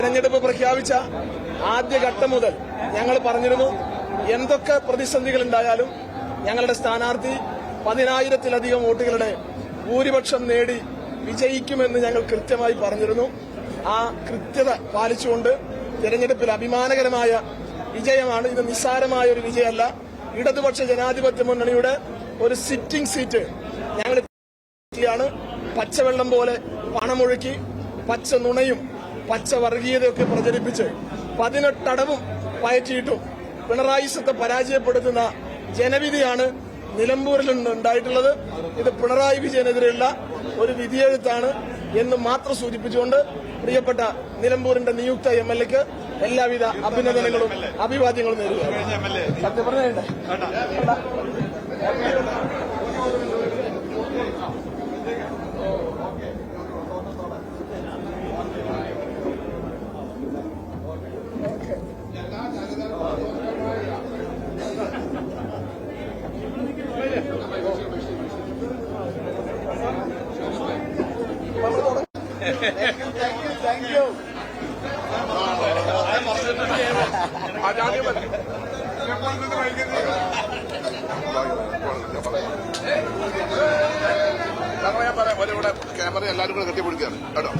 തെരഞ്ഞെടുപ്പ് പ്രഖ്യാപിച്ച ആദ്യഘട്ടം മുതൽ ഞങ്ങൾ പറഞ്ഞിരുന്നു, എന്തൊക്കെ പ്രതിസന്ധികൾ ഉണ്ടായാലും ഞങ്ങളുടെ സ്ഥാനാർത്ഥി 10,000-ത്തിലധികം വോട്ടുകളുടെ ഭൂരിപക്ഷം നേടി വിജയിക്കുമെന്ന് ഞങ്ങൾ കൃത്യമായി പറഞ്ഞിരുന്നു. ആ കൃത്യത പാലിച്ചുകൊണ്ട് തെരഞ്ഞെടുപ്പിൽ അഭിമാനകരമായ വിജയമാണ്. ഇത് നിസ്സാരമായ ഒരു വിജയമല്ല. ഇടതുപക്ഷ ജനാധിപത്യ മുന്നണിയുടെ ഒരു സിറ്റിംഗ് സീറ്റ് ഞങ്ങൾ പച്ചവെള്ളം പോലെ പണമൊഴുക്കി പച്ച നുണയും പച്ച വർഗീയതയൊക്കെ പ്രചരിപ്പിച്ച് 18 അടവും പയറ്റിയിട്ടും പിണറായി സത്തെ പരാജയപ്പെടുത്തുന്ന ജനവിധിയാണ് നിലമ്പൂരിൽ ഉണ്ടായിട്ടുള്ളത്. ഇത് പിണറായി വിജയനെതിരെയുള്ള ഒരു വിധിയെഴുത്താണ് എന്ന് മാത്രം സൂചിപ്പിച്ചുകൊണ്ട് പ്രിയപ്പെട്ട നിലമ്പൂരിന്റെ നിയുക്ത എംഎൽഎക്ക് എല്ലാവിധ അഭിനന്ദനങ്ങളും അഭിവാദ്യങ്ങളും നേരുക. സത്യം പറഞ്ഞേ താങ്ക് യു. ഞാൻ പറയാം, ഒരിവിടെ ക്യാമറ എല്ലാവരും കൂടെ കെട്ടിപ്പിടിക്കുകയാണ് കേട്ടോ.